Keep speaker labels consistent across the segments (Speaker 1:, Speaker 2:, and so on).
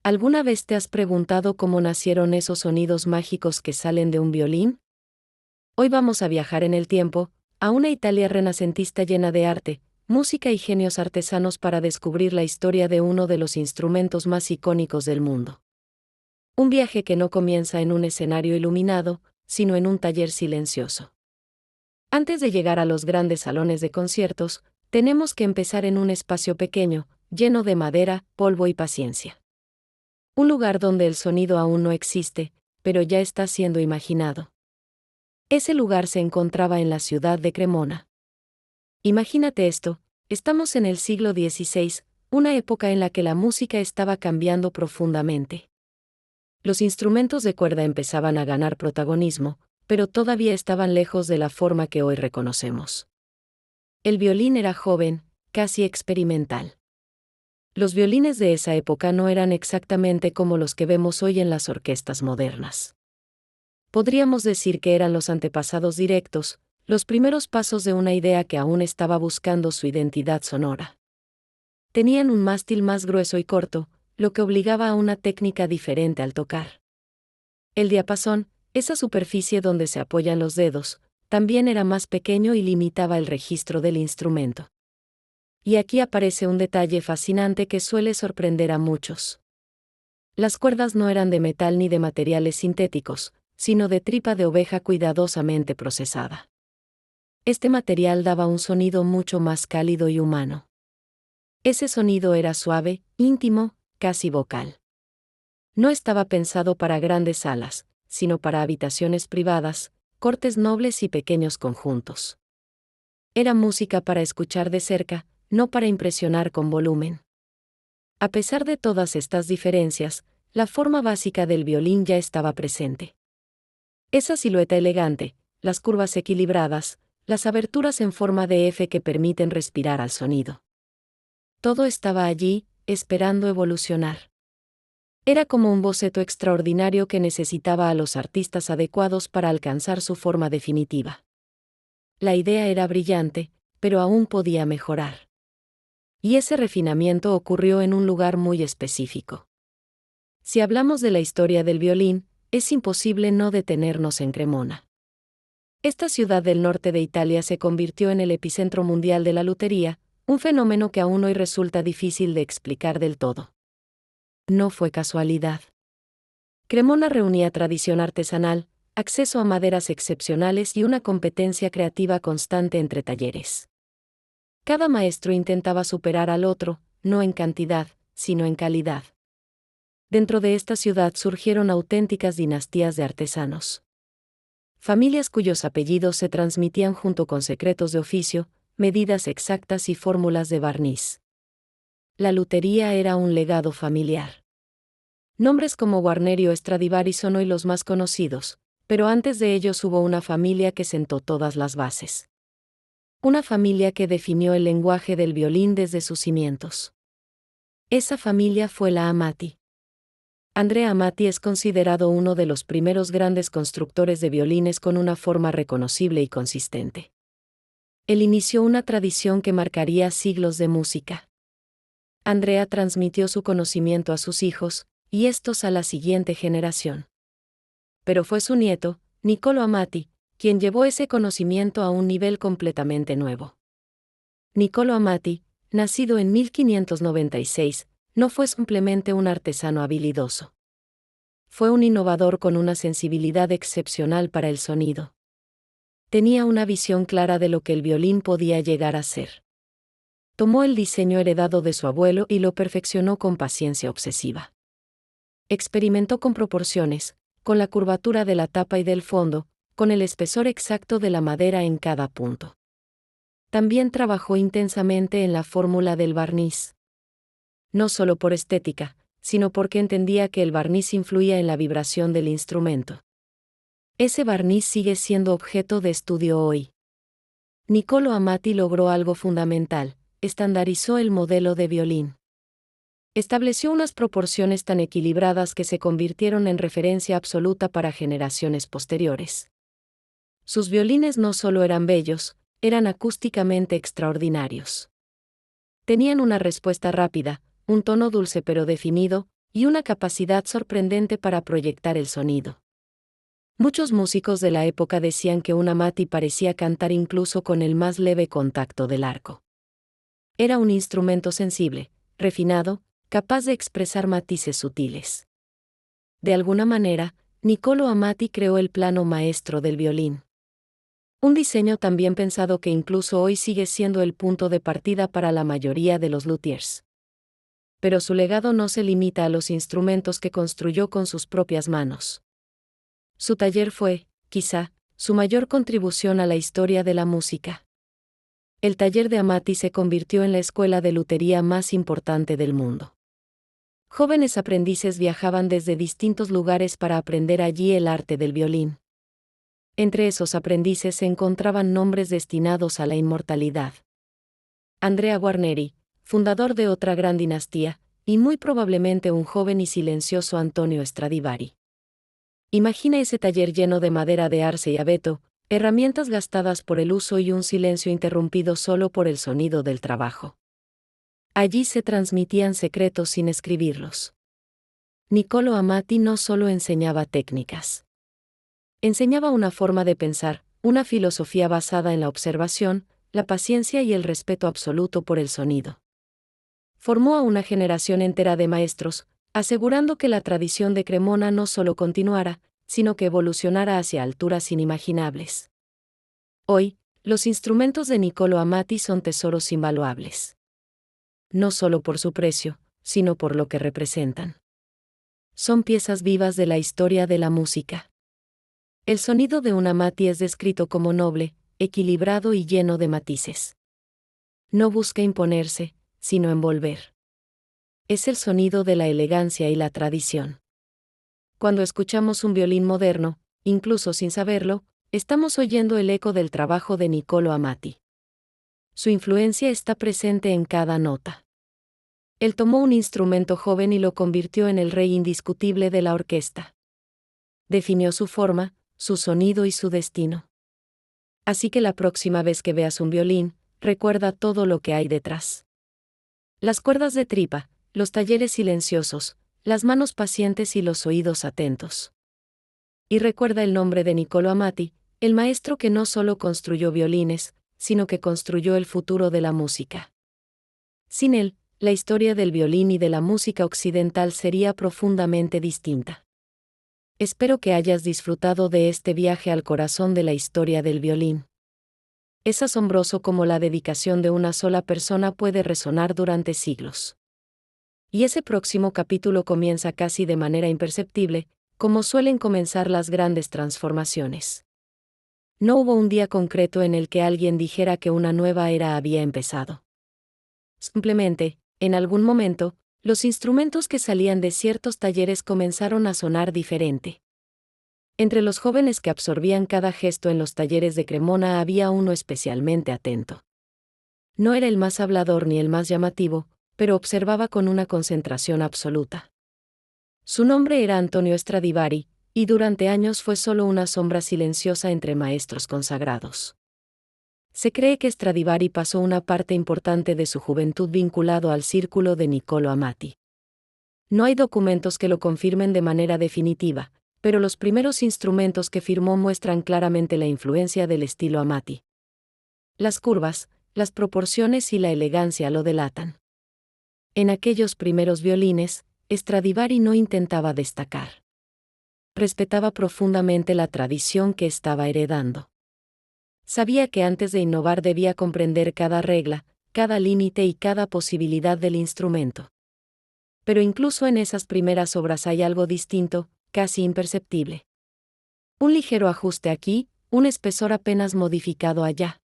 Speaker 1: ¿Alguna vez te has preguntado cómo nacieron esos sonidos mágicos que salen de un violín? Hoy vamos a viajar en el tiempo, a una Italia renacentista llena de arte, música y genios artesanos para descubrir la historia de uno de los instrumentos más icónicos del mundo. Un viaje que no comienza en un escenario iluminado, sino en un taller silencioso. Antes de llegar a los grandes salones de conciertos, tenemos que empezar en un espacio pequeño, lleno de madera, polvo y paciencia. Un lugar donde el sonido aún no existe, pero ya está siendo imaginado. Ese lugar se encontraba en la ciudad de Cremona. Imagínate esto, estamos en el siglo XVI, una época en la que la música estaba cambiando profundamente. Los instrumentos de cuerda empezaban a ganar protagonismo, pero todavía estaban lejos de la forma que hoy reconocemos. El violín era joven, casi experimental. Los violines de esa época no eran exactamente como los que vemos hoy en las orquestas modernas. Podríamos decir que eran los antepasados directos, los primeros pasos de una idea que aún estaba buscando su identidad sonora. Tenían un mástil más grueso y corto, lo que obligaba a una técnica diferente al tocar. El diapasón, esa superficie donde se apoyan los dedos, también era más pequeño y limitaba el registro del instrumento. Y aquí aparece un detalle fascinante que suele sorprender a muchos. Las cuerdas no eran de metal ni de materiales sintéticos, sino de tripa de oveja cuidadosamente procesada. Este material daba un sonido mucho más cálido y humano. Ese sonido era suave, íntimo, casi vocal. No estaba pensado para grandes salas, sino para habitaciones privadas, cortes nobles y pequeños conjuntos. Era música para escuchar de cerca, no para impresionar con volumen. A pesar de todas estas diferencias, la forma básica del violín ya estaba presente. Esa silueta elegante, las curvas equilibradas, las aberturas en forma de F que permiten respirar al sonido. Todo estaba allí, esperando evolucionar. Era como un boceto extraordinario que necesitaba a los artistas adecuados para alcanzar su forma definitiva. La idea era brillante, pero aún podía mejorar. Y ese refinamiento ocurrió en un lugar muy específico. Si hablamos de la historia del violín, es imposible no detenernos en Cremona. Esta ciudad del norte de Italia se convirtió en el epicentro mundial de la lutería, un fenómeno que aún hoy resulta difícil de explicar del todo. No fue casualidad. Cremona reunía tradición artesanal, acceso a maderas excepcionales y una competencia creativa constante entre talleres. Cada maestro intentaba superar al otro, no en cantidad, sino en calidad. Dentro de esta ciudad surgieron auténticas dinastías de artesanos. Familias cuyos apellidos se transmitían junto con secretos de oficio, medidas exactas y fórmulas de barniz. La lutería era un legado familiar. Nombres como Guarnerio Stradivari son hoy los más conocidos, pero antes de ellos hubo una familia que sentó todas las bases. Una familia que definió el lenguaje del violín desde sus cimientos. Esa familia fue la Amati. Andrea Amati es considerado uno de los primeros grandes constructores de violines con una forma reconocible y consistente. Él inició una tradición que marcaría siglos de música. Andrea transmitió su conocimiento a sus hijos, y estos a la siguiente generación. Pero fue su nieto, Niccolò Amati, quien llevó ese conocimiento a un nivel completamente nuevo. Niccolò Amati, nacido en 1596, no fue simplemente un artesano habilidoso. Fue un innovador con una sensibilidad excepcional para el sonido. Tenía una visión clara de lo que el violín podía llegar a ser. Tomó el diseño heredado de su abuelo y lo perfeccionó con paciencia obsesiva. Experimentó con proporciones, con la curvatura de la tapa y del fondo, con el espesor exacto de la madera en cada punto. También trabajó intensamente en la fórmula del barniz. No solo por estética, sino porque entendía que el barniz influía en la vibración del instrumento. Ese barniz sigue siendo objeto de estudio hoy. Niccolò Amati logró algo fundamental: estandarizó el modelo de violín. Estableció unas proporciones tan equilibradas que se convirtieron en referencia absoluta para generaciones posteriores. Sus violines no solo eran bellos, eran acústicamente extraordinarios. Tenían una respuesta rápida, un tono dulce pero definido, y una capacidad sorprendente para proyectar el sonido. Muchos músicos de la época decían que un Amati parecía cantar incluso con el más leve contacto del arco. Era un instrumento sensible, refinado, capaz de expresar matices sutiles. De alguna manera, Niccolò Amati creó el plano maestro del violín. Un diseño tan bien pensado que incluso hoy sigue siendo el punto de partida para la mayoría de los luthiers. Pero su legado no se limita a los instrumentos que construyó con sus propias manos. Su taller fue, quizá, su mayor contribución a la historia de la música. El taller de Amati se convirtió en la escuela de lutería más importante del mundo. Jóvenes aprendices viajaban desde distintos lugares para aprender allí el arte del violín. Entre esos aprendices se encontraban nombres destinados a la inmortalidad. Andrea Guarneri, fundador de otra gran dinastía, y muy probablemente un joven y silencioso Antonio Stradivari. Imagina ese taller lleno de madera de arce y abeto, herramientas gastadas por el uso y un silencio interrumpido solo por el sonido del trabajo. Allí se transmitían secretos sin escribirlos. Niccolò Amati no solo enseñaba técnicas. Enseñaba una forma de pensar, una filosofía basada en la observación, la paciencia y el respeto absoluto por el sonido. Formó a una generación entera de maestros, asegurando que la tradición de Cremona no solo continuara, sino que evolucionara hacia alturas inimaginables. Hoy, los instrumentos de Niccolò Amati son tesoros invaluables. No solo por su precio, sino por lo que representan. Son piezas vivas de la historia de la música. El sonido de un Amati es descrito como noble, equilibrado y lleno de matices. No busca imponerse, sino envolver. Es el sonido de la elegancia y la tradición. Cuando escuchamos un violín moderno, incluso sin saberlo, estamos oyendo el eco del trabajo de Niccolò Amati. Su influencia está presente en cada nota. Él tomó un instrumento joven y lo convirtió en el rey indiscutible de la orquesta. Definió su forma, su sonido y su destino. Así que la próxima vez que veas un violín, recuerda todo lo que hay detrás. Las cuerdas de tripa, los talleres silenciosos, las manos pacientes y los oídos atentos. Y recuerda el nombre de Niccolò Amati, el maestro que no solo construyó violines, sino que construyó el futuro de la música. Sin él, la historia del violín y de la música occidental sería profundamente distinta. Espero que hayas disfrutado de este viaje al corazón de la historia del violín. Es asombroso cómo la dedicación de una sola persona puede resonar durante siglos. Y ese próximo capítulo comienza casi de manera imperceptible, como suelen comenzar las grandes transformaciones. No hubo un día concreto en el que alguien dijera que una nueva era había empezado. Simplemente, en algún momento, los instrumentos que salían de ciertos talleres comenzaron a sonar diferente. Entre los jóvenes que absorbían cada gesto en los talleres de Cremona había uno especialmente atento. No era el más hablador ni el más llamativo, pero observaba con una concentración absoluta. Su nombre era Antonio Stradivari, y durante años fue solo una sombra silenciosa entre maestros consagrados. Se cree que Stradivari pasó una parte importante de su juventud vinculado al círculo de Niccolò Amati. No hay documentos que lo confirmen de manera definitiva, pero los primeros instrumentos que firmó muestran claramente la influencia del estilo Amati. Las curvas, las proporciones y la elegancia lo delatan. En aquellos primeros violines, Stradivari no intentaba destacar. Respetaba profundamente la tradición que estaba heredando. Sabía que antes de innovar debía comprender cada regla, cada límite y cada posibilidad del instrumento. Pero incluso en esas primeras obras hay algo distinto, casi imperceptible. Un ligero ajuste aquí, un espesor apenas modificado allá.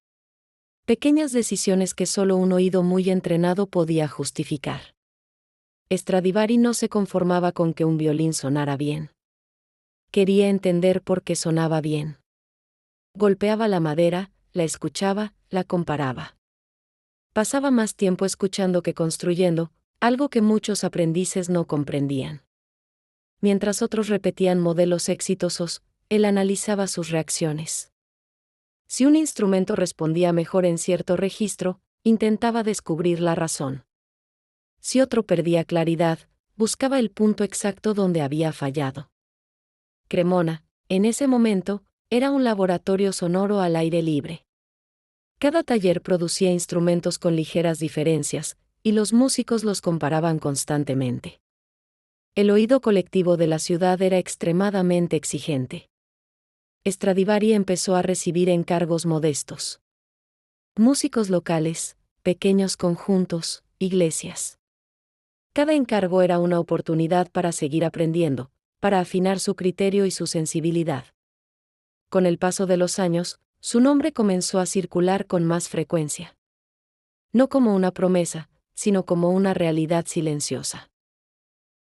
Speaker 1: Pequeñas decisiones que solo un oído muy entrenado podía justificar. Stradivari no se conformaba con que un violín sonara bien. Quería entender por qué sonaba bien. Golpeaba la madera, la escuchaba, la comparaba. Pasaba más tiempo escuchando que construyendo, algo que muchos aprendices no comprendían. Mientras otros repetían modelos exitosos, él analizaba sus reacciones. Si un instrumento respondía mejor en cierto registro, intentaba descubrir la razón. Si otro perdía claridad, buscaba el punto exacto donde había fallado. Cremona, en ese momento, era un laboratorio sonoro al aire libre. Cada taller producía instrumentos con ligeras diferencias, y los músicos los comparaban constantemente. El oído colectivo de la ciudad era extremadamente exigente. Stradivari empezó a recibir encargos modestos. Músicos locales, pequeños conjuntos, iglesias. Cada encargo era una oportunidad para seguir aprendiendo, para afinar su criterio y su sensibilidad. Con el paso de los años, su nombre comenzó a circular con más frecuencia. No como una promesa, sino como una realidad silenciosa.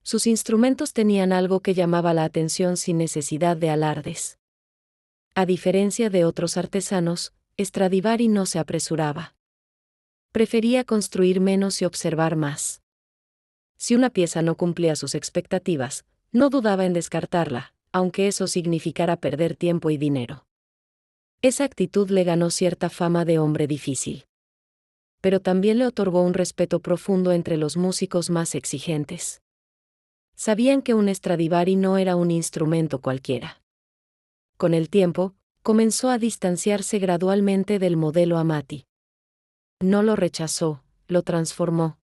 Speaker 1: Sus instrumentos tenían algo que llamaba la atención sin necesidad de alardes. A diferencia de otros artesanos, Stradivari no se apresuraba. Prefería construir menos y observar más. Si una pieza no cumplía sus expectativas, no dudaba en descartarla, aunque eso significara perder tiempo y dinero. Esa actitud le ganó cierta fama de hombre difícil. Pero también le otorgó un respeto profundo entre los músicos más exigentes. Sabían que un Stradivari no era un instrumento cualquiera. Con el tiempo, comenzó a distanciarse gradualmente del modelo Amati. No lo rechazó, lo transformó.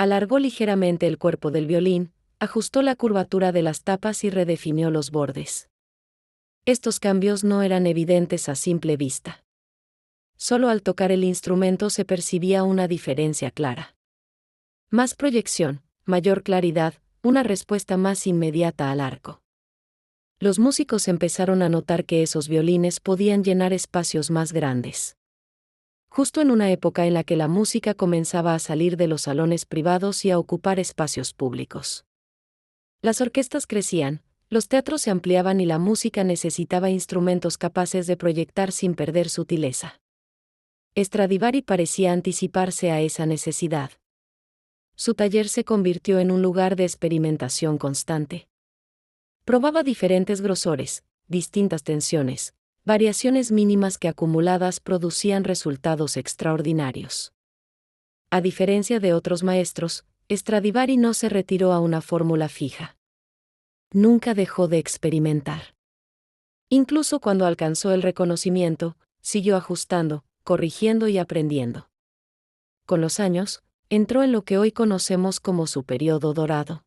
Speaker 1: Alargó ligeramente el cuerpo del violín, ajustó la curvatura de las tapas y redefinió los bordes. Estos cambios no eran evidentes a simple vista. Solo al tocar el instrumento se percibía una diferencia clara. Más proyección, mayor claridad, una respuesta más inmediata al arco. Los músicos empezaron a notar que esos violines podían llenar espacios más grandes. Justo en una época en la que la música comenzaba a salir de los salones privados y a ocupar espacios públicos. Las orquestas crecían, los teatros se ampliaban y la música necesitaba instrumentos capaces de proyectar sin perder sutileza. Stradivari parecía anticiparse a esa necesidad. Su taller se convirtió en un lugar de experimentación constante. Probaba diferentes grosores, distintas tensiones, variaciones mínimas que acumuladas producían resultados extraordinarios. A diferencia de otros maestros, Stradivari no se retiró a una fórmula fija. Nunca dejó de experimentar. Incluso cuando alcanzó el reconocimiento, siguió ajustando, corrigiendo y aprendiendo. Con los años, entró en lo que hoy conocemos como su período dorado.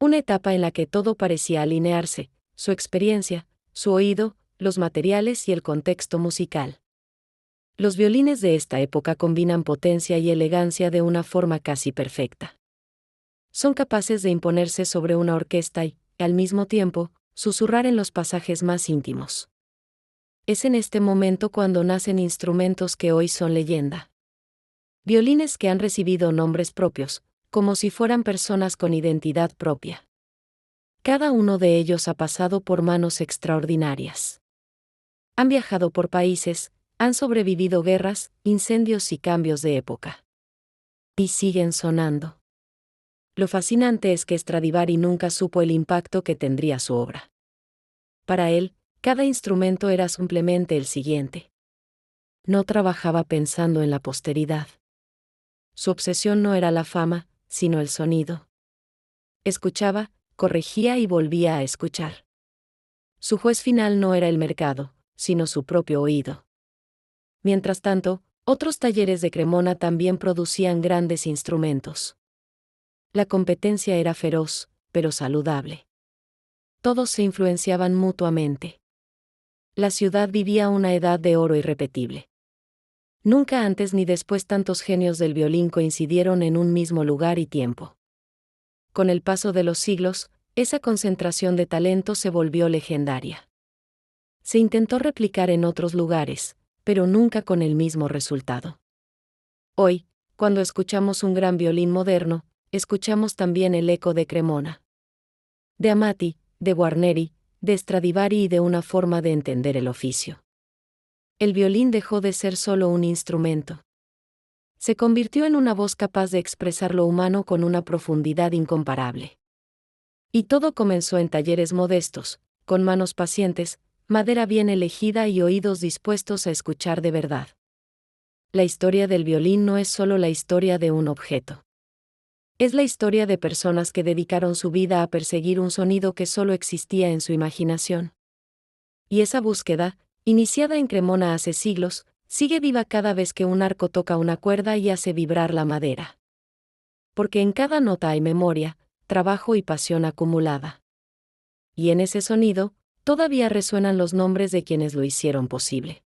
Speaker 1: Una etapa en la que todo parecía alinearse, su experiencia, su oído, los materiales y el contexto musical. Los violines de esta época combinan potencia y elegancia de una forma casi perfecta. Son capaces de imponerse sobre una orquesta y, al mismo tiempo, susurrar en los pasajes más íntimos. Es en este momento cuando nacen instrumentos que hoy son leyenda. Violines que han recibido nombres propios, como si fueran personas con identidad propia. Cada uno de ellos ha pasado por manos extraordinarias. Han viajado por países, han sobrevivido guerras, incendios y cambios de época. Y siguen sonando. Lo fascinante es que Stradivari nunca supo el impacto que tendría su obra. Para él, cada instrumento era simplemente el siguiente. No trabajaba pensando en la posteridad. Su obsesión no era la fama, sino el sonido. Escuchaba, corregía y volvía a escuchar. Su juez final no era el mercado, sino su propio oído. Mientras tanto, otros talleres de Cremona también producían grandes instrumentos. La competencia era feroz, pero saludable. Todos se influenciaban mutuamente. La ciudad vivía una edad de oro irrepetible. Nunca antes ni después tantos genios del violín coincidieron en un mismo lugar y tiempo. Con el paso de los siglos, esa concentración de talento se volvió legendaria. Se intentó replicar en otros lugares, pero nunca con el mismo resultado. Hoy, cuando escuchamos un gran violín moderno, escuchamos también el eco de Cremona. De Amati, de Guarneri, de Stradivari y de una forma de entender el oficio. El violín dejó de ser solo un instrumento. Se convirtió en una voz capaz de expresar lo humano con una profundidad incomparable. Y todo comenzó en talleres modestos, con manos pacientes, madera bien elegida y oídos dispuestos a escuchar de verdad. La historia del violín no es solo la historia de un objeto. Es la historia de personas que dedicaron su vida a perseguir un sonido que solo existía en su imaginación. Y esa búsqueda, iniciada en Cremona hace siglos, sigue viva cada vez que un arco toca una cuerda y hace vibrar la madera. Porque en cada nota hay memoria, trabajo y pasión acumulada. Y en ese sonido, todavía resuenan los nombres de quienes lo hicieron posible.